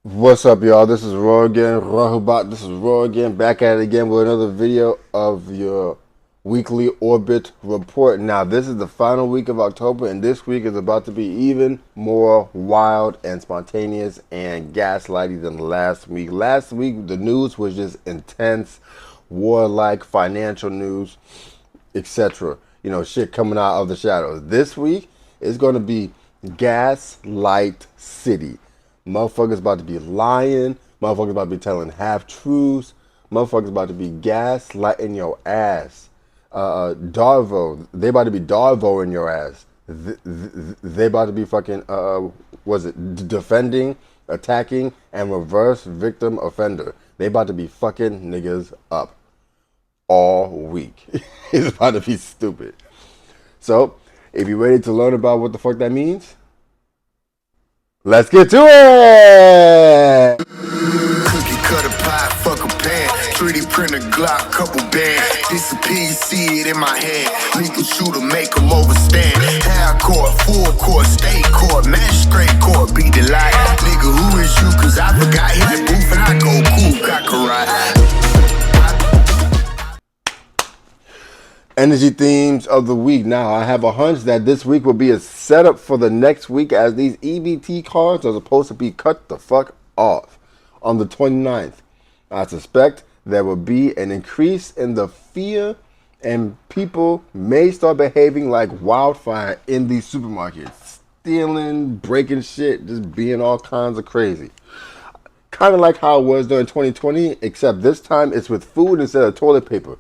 What's up, y'all? This is Roy again, Rahubat. This is Roy again, back at it again with another video of your weekly orbit report. Now, this is the final week of October, and this week is about to be even more wild and spontaneous and gaslighty than last week. Last week, the news was just intense, warlike, financial news, etc. You know, shit coming out of the shadows. This week is going to be Gaslight City. Motherfuckers about to be lying. Motherfuckers about to be telling half truths. Motherfuckers about to be gaslighting your ass. Darvo, they about to be Darvo in your ass. They about to be fucking, defending, attacking, and reverse victim offender. They about to be fucking niggas up all week. It's about to be stupid. So, if you're ready to learn about what the fuck that means, let's get to it! Cookie cutter pie, fuck a pan. 3D printer Glock, couple band. Disappear, see it in my hand. Legal shooter, make them overstand. Half court, full court, state court, magistrate court, be the light. Nigga, who is you? Cause I forgot hit the booth and I go cool, got karate. Energy themes of the week. Now, I have a hunch that this week will be a setup for the next week, as these EBT cards are supposed to be cut the fuck off on the 29th. I suspect there will be an increase in the fear, and people may start behaving like wildfire in these supermarkets, stealing, breaking shit, just being all kinds of crazy. Kind of like how it was during 2020, except this time it's with food instead of toilet paper.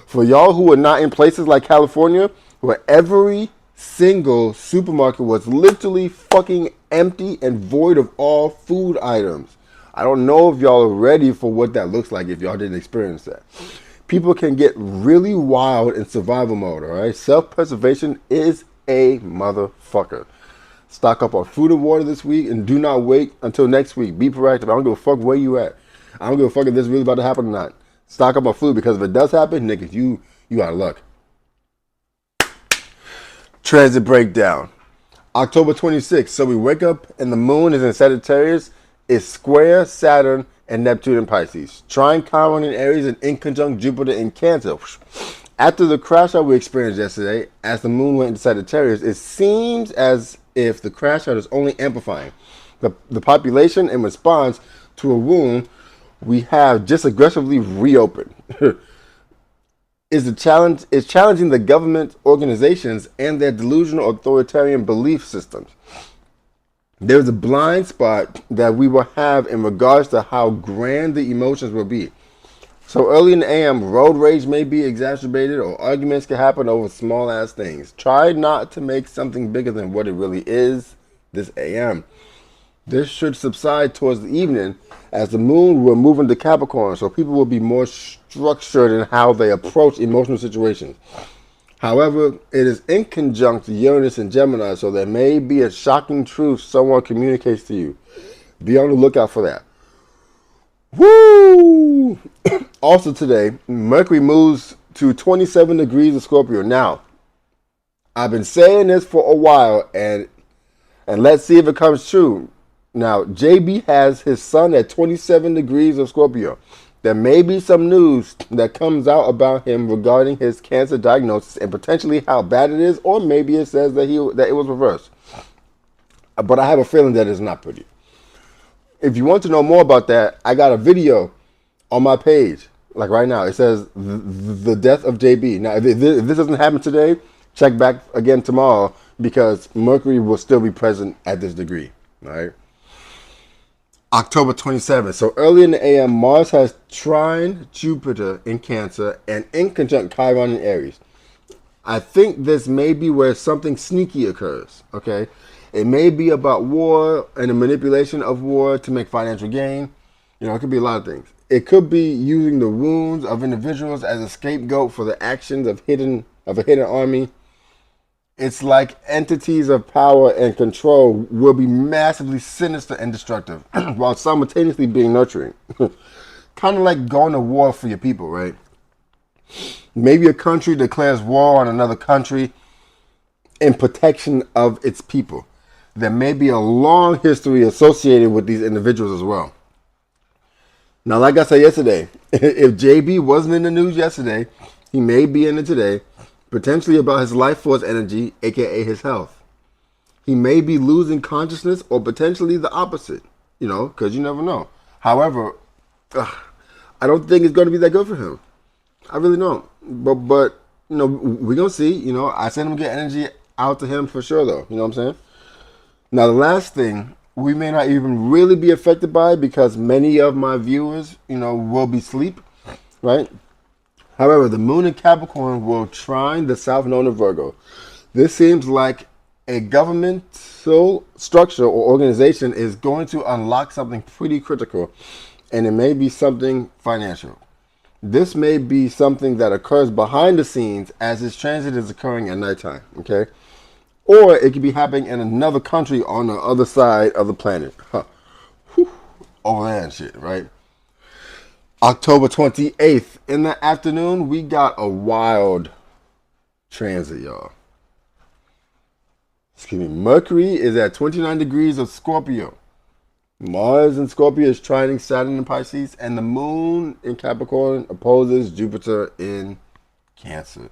For y'all who are not in places like California, where every single supermarket was literally fucking empty and void of all food items. I don't know if y'all are ready for what that looks like if y'all didn't experience that. People can get really wild in survival mode, alright? Self-preservation is a motherfucker. Stock up on food and water this week, and do not wait until next week. Be proactive. I don't give a fuck where you at. I don't give a fuck if this is really about to happen or not. Stock up on food, because if it does happen, niggas, you out of luck. Transit breakdown. October 26th. So we wake up and the moon is in Sagittarius. It's square Saturn and Neptune in Pisces. Trine Chiron in Aries and in conjunct Jupiter in Cancer. After the crash out we experienced yesterday, as the moon went into Sagittarius, it seems as if the crash out is only amplifying the population in response to a wound we have just aggressively reopened. Is challenging the government organizations and their delusional authoritarian belief systems. There's a blind spot that we will have in regards to how grand the emotions will be. So early in the AM, road rage may be exacerbated, or arguments can happen over small ass things. Try not to make something bigger than what it really is this AM. This should subside towards the evening, as the moon will move into Capricorn, so people will be more structured in how they approach emotional situations. However, it is in conjunct Uranus and Gemini, so there may be a shocking truth someone communicates to you. Be on the lookout for that. Woo! Also today, Mercury moves to 27 degrees of Scorpio. Now, I've been saying this for a while, and let's see if it comes true. Now, JB has his sun at 27 degrees of Scorpio. There may be some news that comes out about him regarding his cancer diagnosis and potentially how bad it is, or maybe it says that it was reversed. But I have a feeling that it's not pretty. If you want to know more about that, I got a video on my page, like right now. It says the death of JB. Now, if this doesn't happen today, check back again tomorrow, because Mercury will still be present at this degree. All right. October 27th. So early in the AM, Mars has trine Jupiter in Cancer and in conjunct Chiron in Aries. I think this may be where something sneaky occurs. Okay. It may be about war and the manipulation of war to make financial gain. You know, it could be a lot of things. It could be using the wounds of individuals as a scapegoat for the actions of a hidden army. It's like entities of power and control will be massively sinister and destructive while simultaneously being nurturing. Kind of like going to war for your people, right? Maybe a country declares war on another country in protection of its people. there may be a long history associated with these individuals as well. Now, like I said yesterday, if JB wasn't in the news yesterday, he may be in it today, potentially about his life force energy, aka his health. He may be losing consciousness or potentially the opposite, because you never know. However, I don't think it's going to be that good for him. I really don't. But we're going to see. I sent him to get energy out to him for sure, though. You know what I'm saying? Now, the last thing we may not even really be affected by because many of my viewers, will be asleep, right? However, the moon in Capricorn will trine the South Node of Virgo. This seems like a governmental structure or organization is going to unlock something pretty critical, and it may be something financial. This may be something that occurs behind the scenes as this transit is occurring at nighttime, okay? Or it could be happening in another country on the other side of the planet. Over there and shit, right? October 28th, in the afternoon, we got a wild transit, y'all. Excuse me. Mercury is at 29 degrees of Scorpio. Mars in Scorpio is trining Saturn in Pisces, and the moon in Capricorn opposes Jupiter in Cancer.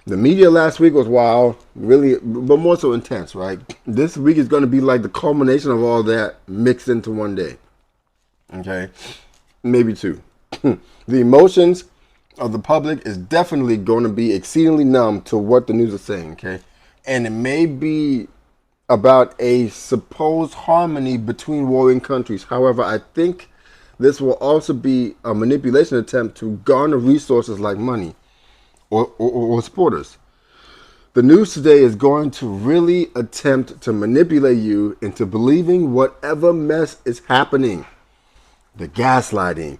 The media last week was wild, really, but more so intense, right? This week is going to be like the culmination of all that mixed into one day. Okay? Maybe two. The emotions of the public is definitely going to be exceedingly numb to what the news is saying, okay? And it may be about a supposed harmony between warring countries. However, I think this will also be a manipulation attempt to garner resources like money or supporters. The news today is going to really attempt to manipulate you into believing whatever mess is happening. The gaslighting,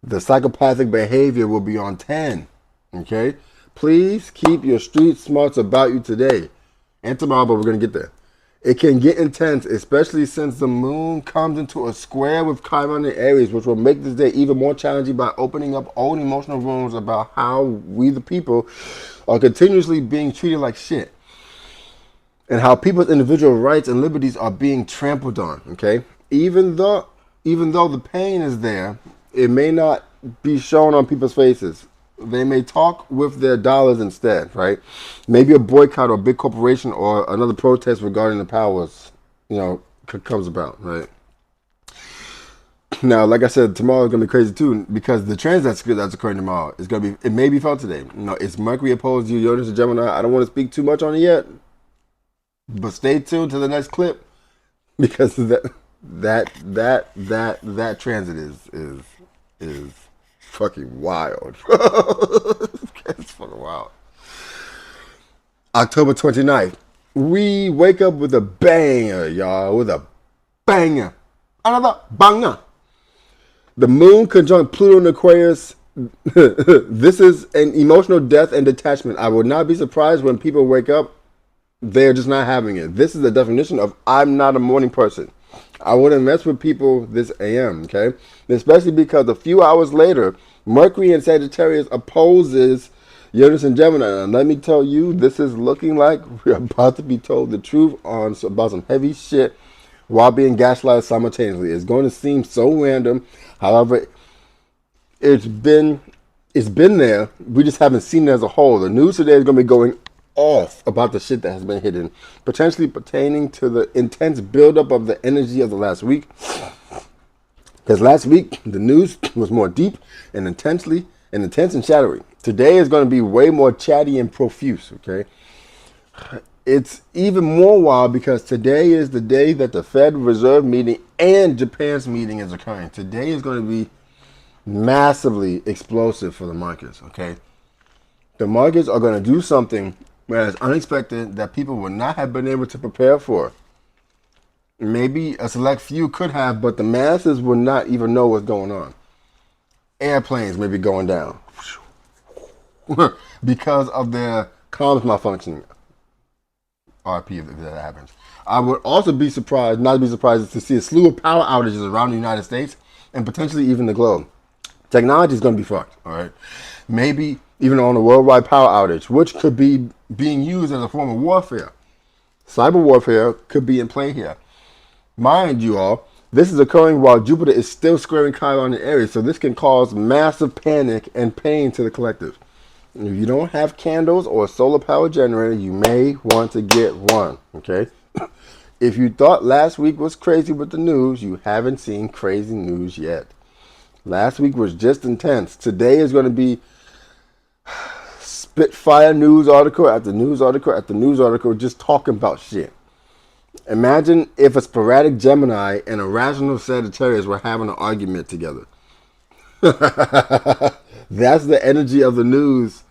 the psychopathic behavior will be on 10. Okay? Please keep your street smarts about you today and tomorrow, but we're going to get there. It can get intense, especially since the moon comes into a square with Chiron and Aries, which will make this day even more challenging by opening up old emotional wounds about how we, the people, are continuously being treated like shit. And how people's individual rights and liberties are being trampled on, okay? Even though the pain is there, it may not be shown on people's faces. They may talk with their dollars instead, right? Maybe a boycott or a big corporation or another protest regarding the powers, comes about, right? Now, like I said, tomorrow is going to be crazy too because the transit that's occurring tomorrow is going to be, it may be felt today. It's Mercury opposed to Uranus and Gemini. I don't want to speak too much on it yet, but stay tuned to the next clip because that transit is fucking wild. It's fucking wild. October 29th. We wake up with a banger, y'all. With a banger. Another banger. The moon conjunct Pluto in Aquarius. This is an emotional death and detachment. I would not be surprised when people wake up, they're just not having it. This is the definition of I'm not a morning person. I wouldn't mess with people this AM, okay? Especially because a few hours later, Mercury in Sagittarius opposes Uranus and Gemini. And let me tell you, this is looking like we're about to be told the truth about some heavy shit while being gaslighted simultaneously. It's going to seem so random. However, it's been there. We just haven't seen it as a whole. The news today is going to be going off about the shit that has been hidden, potentially pertaining to the intense buildup of the energy of the last week. Because last week, the news was more deep and intense and shattering. Today is going to be way more chatty and profuse, okay? It's even more wild because today is the day that the Federal Reserve meeting and Japan's meeting is occurring. Today is going to be massively explosive for the markets, okay? The markets are going to do something that is unexpected that people would not have been able to prepare for. Maybe a select few could have, but the masses would not even know what's going on. Airplanes may be going down because of their comms malfunctioning. RP if that happens. I would also be surprised, not be surprised, to see a slew of power outages around the United States and potentially even the globe. Technology is going to be fucked, all right? Maybe even on a worldwide power outage, which could be being used as a form of warfare. Cyber warfare could be in play here. Mind you all, this is occurring while Jupiter is still squaring Chiron in Aries, so this can cause massive panic and pain to the collective. If you don't have candles or a solar power generator, you may want to get one, okay? If you thought last week was crazy with the news, you haven't seen crazy news yet. Last week was just intense. Today is going to be spitfire news article after news article after news article just talking about shit. Imagine if a sporadic Gemini and a rational Sagittarius were having an argument together. That's the energy of the news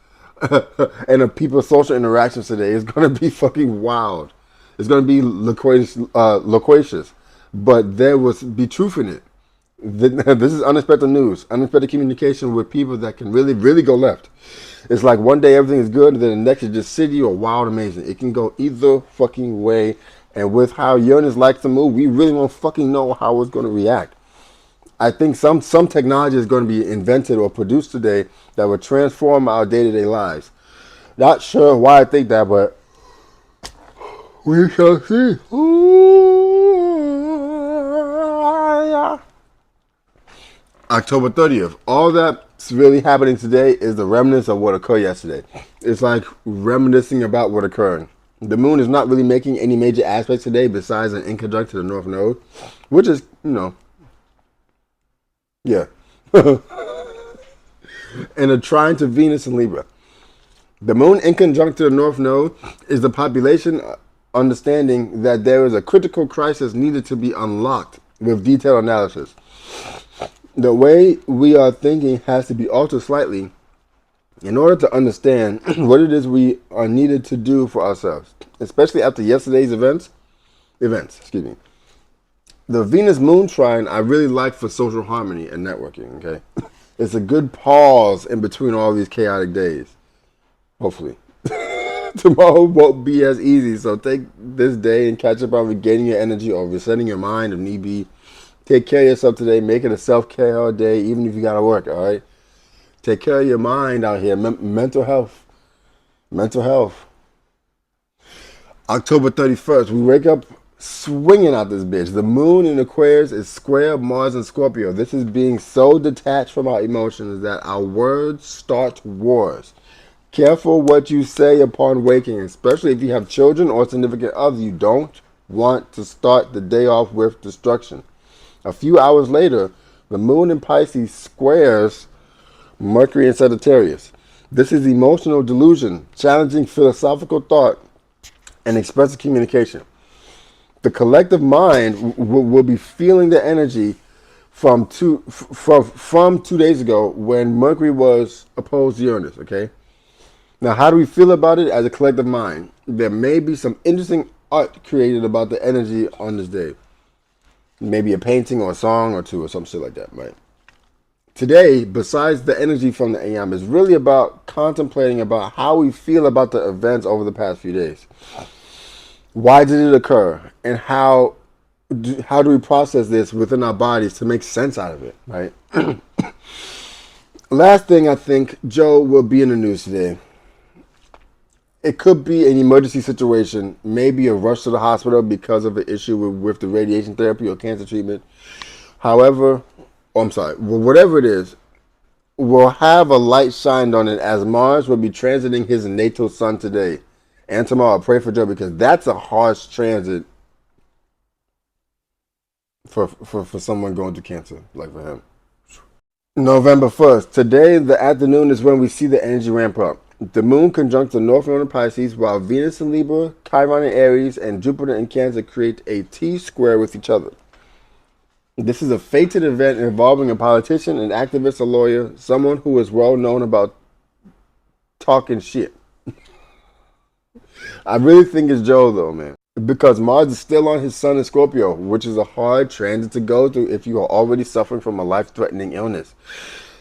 and of people's social interactions today. It's going to be fucking wild. It's going to be loquacious. But there will be truth in it. This is unexpected news, unexpected communication with people that can really, really go left. It's like one day everything is good, and then the next is just city or wild amazing. It can go either fucking way. And with how Uranus likes to move, we really won't fucking know how it's going to react. I think some technology is going to be invented or produced today that will transform our day-to-day lives. Not sure why I think that, but we shall see. October 30th. All that's really happening today is the remnants of what occurred yesterday. It's like reminiscing about what occurred. The moon is not really making any major aspects today besides an inconjunct to the North Node, which is, yeah. And a trine to Venus and Libra. The moon inconjunct to the North Node is the population understanding that there is a critical crisis needed to be unlocked with detailed analysis. The way we are thinking has to be altered slightly in order to understand what it is we are needed to do for ourselves, especially after yesterday's events. The Venus Moon trine I really like for social harmony and networking, okay? It's a good pause in between all these chaotic days. Hopefully. Tomorrow won't be as easy, so take this day and catch up on regaining your energy or resetting your mind if need be. Take care of yourself today. Make it a self-care day, even if you gotta work, all right? Take care of your mind out here. Mental health. Mental health. October 31st, we wake up swinging out this bitch. The moon in Aquarius is square Mars and Scorpio. This is being so detached from our emotions that our words start wars. Careful what you say upon waking, especially if you have children or significant others. You don't want to start the day off with destruction. A few hours later, the moon in Pisces squares Mercury in Sagittarius. This is emotional delusion, challenging philosophical thought, and expressive communication. The collective mind will be feeling the energy from 2 days ago when Mercury was opposed to Uranus, okay? Now, how do we feel about it as a collective mind? There may be some interesting art created about the energy on this day. Maybe a painting or a song or two or some shit like that, right? Today, besides the energy from the AM, is really about contemplating about how we feel about the events over the past few days. Why did it occur? And how do we process this within our bodies to make sense out of it, right? Last thing, I think Joe will be in the news today. It could be an emergency situation, maybe a rush to the hospital because of an issue with the radiation therapy or cancer treatment. However, whatever it is, will have a light shined on it as Mars will be transiting his natal sun today. And tomorrow, pray for Joe because that's a harsh transit for someone going through cancer, like for him. November 1st. Today, the afternoon is when we see the energy ramp up. The moon conjuncts the North Node in Pisces, while Venus in Libra, Chiron in Aries, and Jupiter in Cancer create a T-square with each other. This is a fated event involving a politician, an activist, a lawyer, someone who is well known about talking shit. I really think it's Joe, though, man. Because Mars is still on his sun in Scorpio, which is a hard transit to go through if you are already suffering from a life-threatening illness.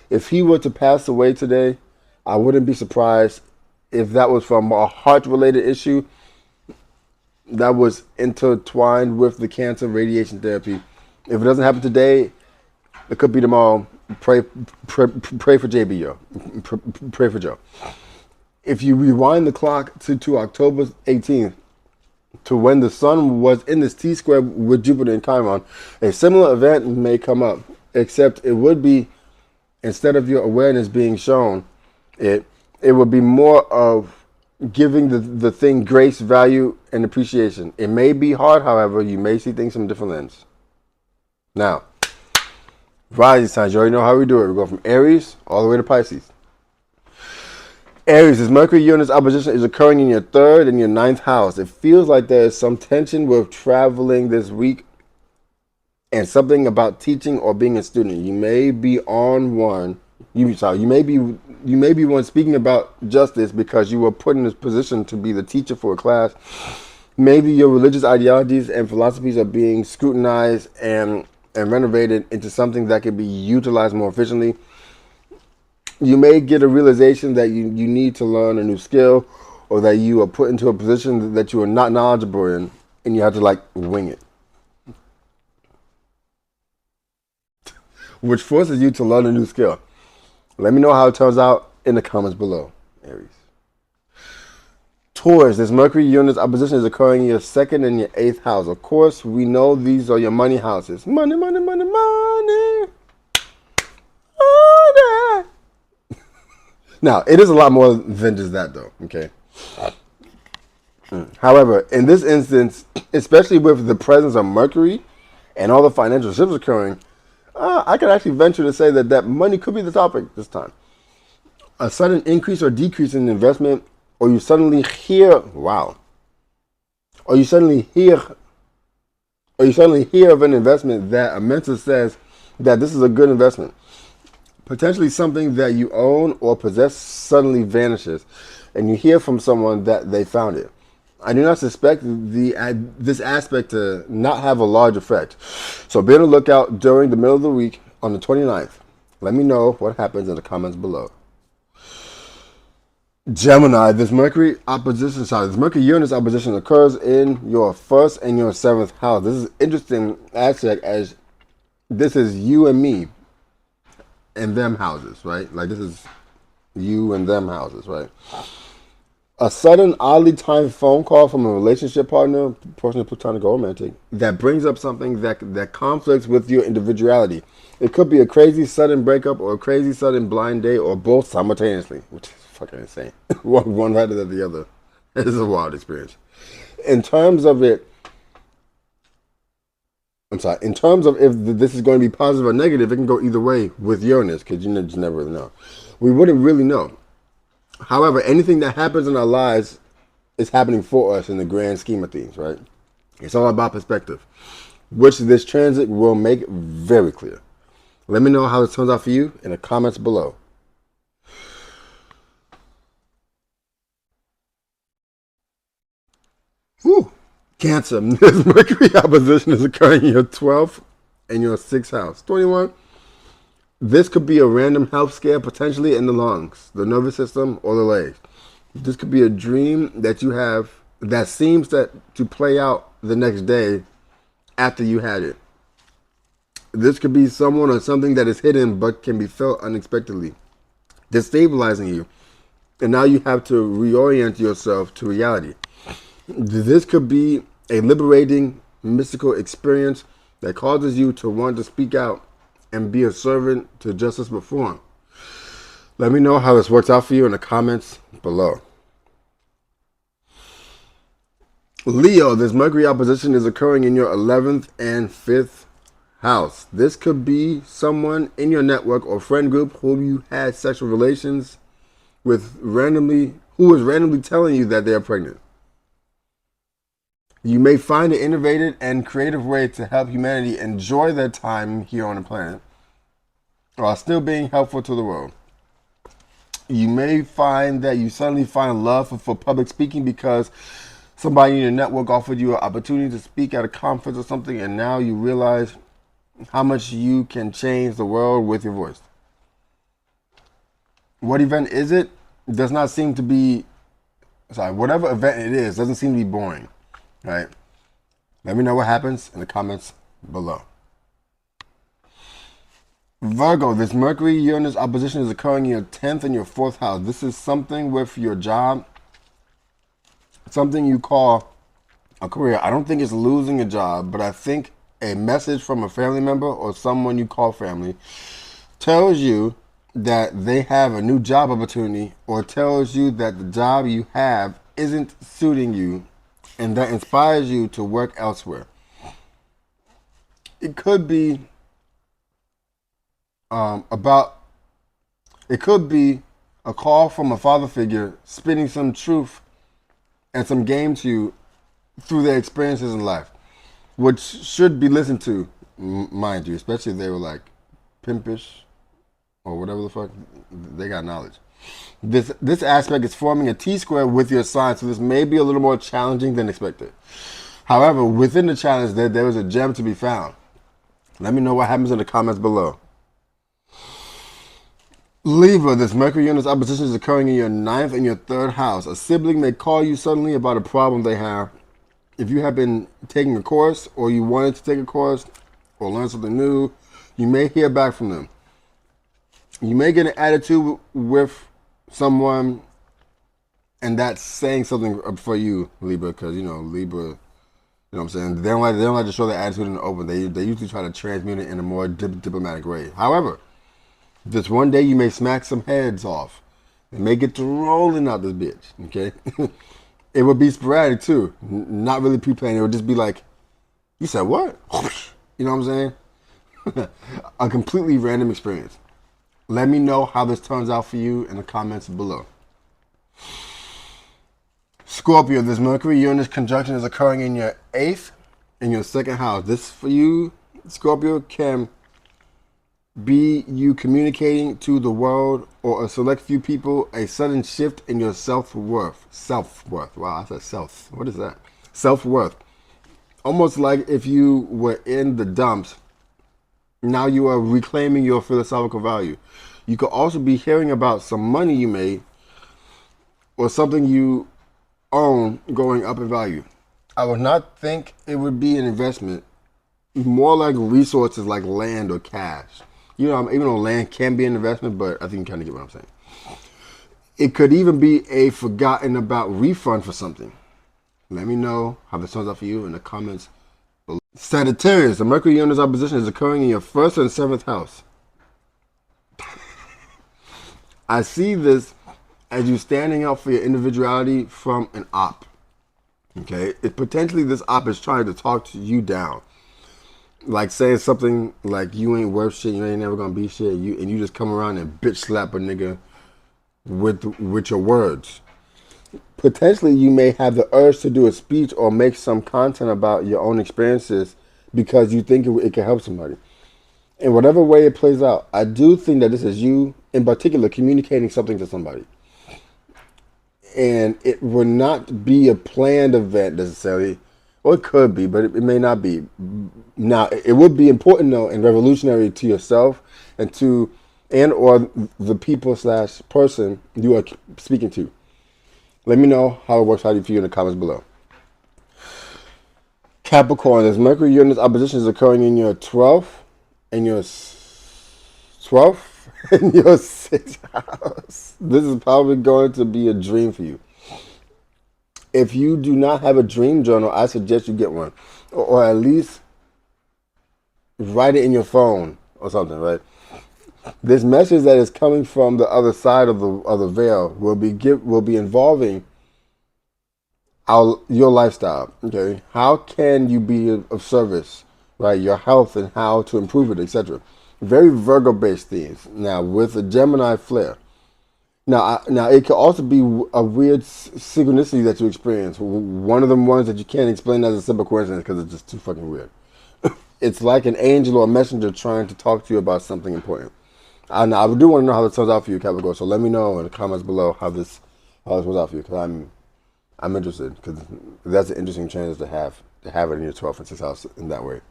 If he were to pass away today, I wouldn't be surprised if that was from a heart-related issue that was intertwined with the cancer radiation therapy. If it doesn't happen today, it could be tomorrow. Pray for JB, yo. Pray for Joe. If you rewind the clock to October 18th, to when the sun was in this T square with Jupiter and Chiron. A similar event may come up, except it would be, instead of your awareness being shown, it would be more of giving the thing grace, value, and appreciation. It may be hard, however, you may see things from a different lens. Now, rising signs, you already know how we do it. We go from Aries all the way to Pisces. Aries, this Mercury-Uranus opposition is occurring in your 3rd and your 9th house. It feels like there is some tension with traveling this week and something about teaching or being a student. You may be on one. You may be one speaking about justice because you were put in this position to be the teacher for a class. Maybe your religious ideologies and philosophies are being scrutinized and renovated into something that can be utilized more efficiently. You may get a realization that you need to learn a new skill, or that you are put into a position that you are not knowledgeable in, and you have to wing it, which forces you to learn a new skill. Let me know how it turns out in the comments below, Aries. Taurus, this Mercury-Uranus opposition is occurring in your 2nd and your 8th house. Of course, we know these are your money houses. Money, money, money, money. Money. Now, it is a lot more than just that, though, okay? However, in this instance, especially with the presence of Mercury and all the financial shifts occurring, I can actually venture to say that money could be the topic this time. A sudden increase or decrease in investment, or you suddenly hear of an investment that a mentor says that this is a good investment. Potentially something that you own or possess suddenly vanishes, and you hear from someone that they found it. I do not suspect this aspect to not have a large effect. So be on the lookout during the middle of the week on the 29th. Let me know what happens in the comments below. Gemini, this Mercury-Uranus opposition occurs in your 1st and your 7th house. This is interesting aspect, as this is you and me and them houses, right? This is you and them houses, right? A sudden, oddly timed phone call from a relationship partner, person who's trying to go romantic, that brings up something that conflicts with your individuality. It could be a crazy sudden breakup or a crazy sudden blind date, or both simultaneously, which is fucking insane. one right after the other. It is a wild experience. In terms of if this is going to be positive or negative, it can go either way with Uranus, because you just never really know. We wouldn't really know. However, anything that happens in our lives is happening for us in the grand scheme of things, right? It's all about perspective, which this transit will make very clear. Let me know how it turns out for you in the comments below. Whew. Cancer, this Mercury opposition is occurring in your 12th and your 6th house. 21. This could be a random health scare, potentially in the lungs, the nervous system, or the legs. This could be a dream that you have that seems to play out the next day after you had it. This could be someone or something that is hidden but can be felt unexpectedly, destabilizing you. And now you have to reorient yourself to reality. This could be a liberating, mystical experience that causes you to want to speak out and be a servant to justice reform. Let me know how this works out for you in the comments below. Leo, this Mercury opposition is occurring in your 11th and 5th house. This could be someone in your network or friend group whom you had sexual relations with who is randomly telling you that they are pregnant. You may find an innovative and creative way to help humanity enjoy their time here on the planet while still being helpful to the world. You may find that you suddenly find love for public speaking because somebody in your network offered you an opportunity to speak at a conference or something, and now you realize how much you can change the world with your voice. What event is it? Does not seem to be, whatever event it is, doesn't seem to be boring. Right? Let me know what happens in the comments below. Virgo, this Mercury-Uranus opposition is occurring in your 10th and your 4th house. This is something with your job, something you call a career. I don't think it's losing a job, but I think a message from a family member or someone you call family tells you that they have a new job opportunity or tells you that the job you have isn't suiting you and that inspires you to work elsewhere. It could be about, it could be a call from a father figure spitting some truth and some game to you through their experiences in life, which should be listened to, mind you, especially if they were like pimpish or whatever the fuck. They got knowledge. This aspect is forming a T-square with your sign, so this may be a little more challenging than expected. However, within the challenge, there is a gem to be found. Let me know what happens in the comments below. Libra, this Mercury-Uranus opposition is occurring in your ninth and your third house. A sibling may call you suddenly about a problem they have. If you have been taking a course or you wanted to take a course or learn something new, you may hear back from them. You may get an attitude with someone, and that's saying something for you, Libra, because Libra, you know what I'm saying. They don't like to show their attitude in the open. They usually try to transmute it in a more diplomatic way. However, this one day you may smack some heads off. It may get to rolling out this bitch. Okay, it would be sporadic too, not really pre-planned. It would just be like, you said what? You know what I'm saying? A completely random experience. Let me know how this turns out for you in the comments below. Scorpio, this Mercury-Uranus conjunction is occurring in your 8th and your 2nd house. This for you, Scorpio, can be you communicating to the world or a select few people a sudden shift in your self-worth. Self-worth. Wow, I said self. What is that? Self-worth. Almost like if you were in the dumps, now you are reclaiming your philosophical value. You could also be hearing about some money you made or something you own going up in value. I would not think it would be an investment. More like resources like land or cash. Even though land can be an investment, but I think you kind of get what I'm saying. It could even be a forgotten about refund for something. Let me know how this turns out for you in the comments below. Sagittarius, the Mercury-Uranus opposition is occurring in your 1st and 7th house. I see this as you standing up for your individuality from an op. Okay? Potentially this op is trying to talk to you down. Like saying something like you ain't worth shit, you ain't never gonna be shit, and you just come around and bitch slap a nigga with your words. Potentially you may have the urge to do a speech or make some content about your own experiences because you think it can help somebody. In whatever way it plays out, I do think that this is you, in particular, communicating something to somebody. And it will not be a planned event necessarily. Or it could be, but it may not be. Now, it would be important, though, and revolutionary to yourself and or the people / person you are speaking to. Let me know how it works out for you in the comments below. Capricorn, this Mercury-Uranus opposition is occurring in your 12th and your 12th and your 6th house. This is probably going to be a dream for you. If you do not have a dream journal, I suggest you get one. Or at least write it in your phone or something, right? This message that is coming from the other side of the veil will be involving your lifestyle. Okay, how can you be of service, right? Your health and how to improve it, etc. Very Virgo-based themes. Now with a Gemini flair. Now it could also be a weird synchronicity that you experience. One of them ones that you can't explain as a simple coincidence because it's just too fucking weird. It's like an angel or a messenger trying to talk to you about something important. I do want to know how this turns out for you, Capricorn. So let me know in the comments below how this turns out for you, because I'm interested, because that's an interesting chance to have it in your 12th and 6th house in that way.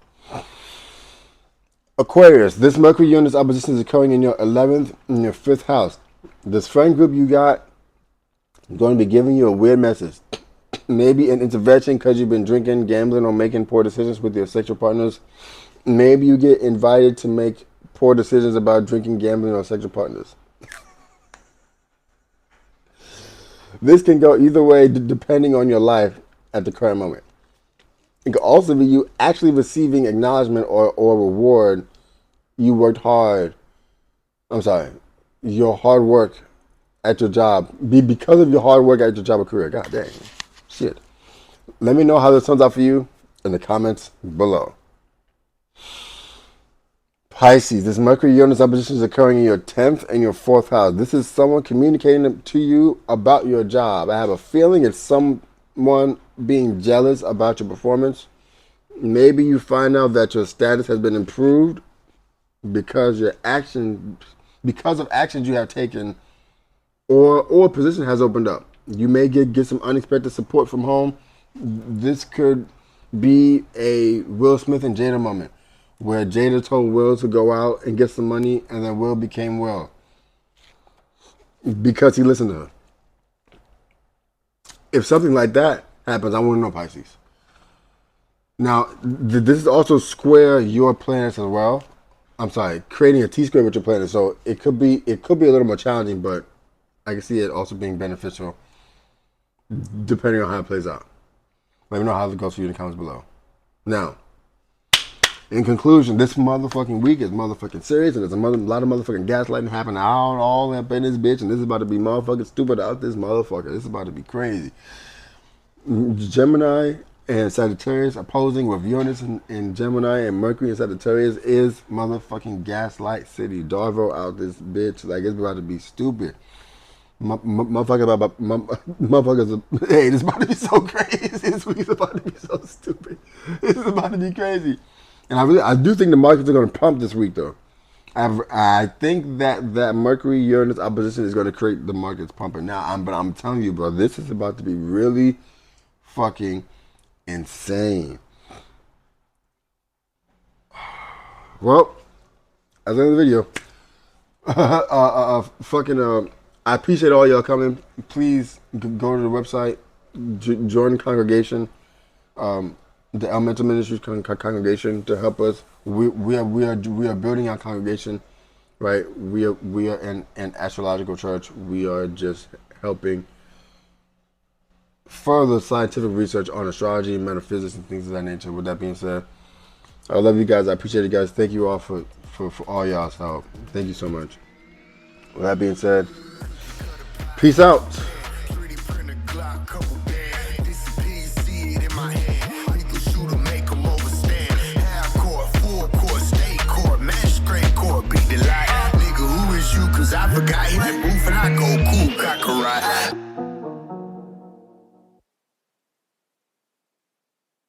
Aquarius, this Mercury-Uranus opposition is occurring in your 11th and your 5th house. This friend group you got is going to be giving you a weird message. Maybe an intervention because you've been drinking, gambling, or making poor decisions with your sexual partners. Maybe you get invited to make poor decisions about drinking, gambling, or sexual partners. This can go either way depending on your life at the current moment. It could also be you actually receiving acknowledgement or reward. You worked hard. I'm sorry. Your hard work at your job. Because of your hard work at your job or career. God dang. Shit. Let me know how this turns out for you in the comments below. Pisces, this Mercury-Uranus opposition is occurring in your 10th and your 4th house. This is someone communicating to you about your job. I have a feeling it's someone being jealous about your performance. Maybe you find out that your status has been improved because of actions you have taken, or a position has opened up. You may get some unexpected support from home. This could be a Will Smith and Jada moment, where Jada told Will to go out and get some money, and then Will became Will because he listened to her. If something like that happens, I want to know, Pisces. Now, this is also square your planets as well. I'm sorry, creating a T-square with your planet. So it could be a little more challenging, but I can see it also being beneficial depending on how it plays out. Let me know how it goes for you in the comments below. Now, in conclusion, this motherfucking week is motherfucking serious, and there's a lot of motherfucking gaslighting happening out all up in this bitch, and this is about to be motherfucking stupid out this motherfucker. This is about to be crazy. Gemini and Sagittarius opposing with Uranus in Gemini and Mercury in Sagittarius is motherfucking gaslight city. Darvo out this bitch. Like, it's about to be stupid. Motherfuckers, hey, this is about to be so crazy. This week's about to be so stupid. This is about to be crazy. And I do think the markets are going to pump this week, though. I think that Mercury Uranus opposition is going to create the markets pumping now. But I'm telling you, bro, this is about to be really fucking insane. Well, that's the end of the video. I appreciate all y'all coming. Please go to the website, join the congregation, the Elemental Ministries congregation to help us. We are building our congregation, right? We are an astrological church. We are just helping further scientific research on astrology, metaphysics, and things of that nature. With that being said, I love you guys. I appreciate you guys. Thank you all for all y'all's help. Thank you so much. With that being said, peace out.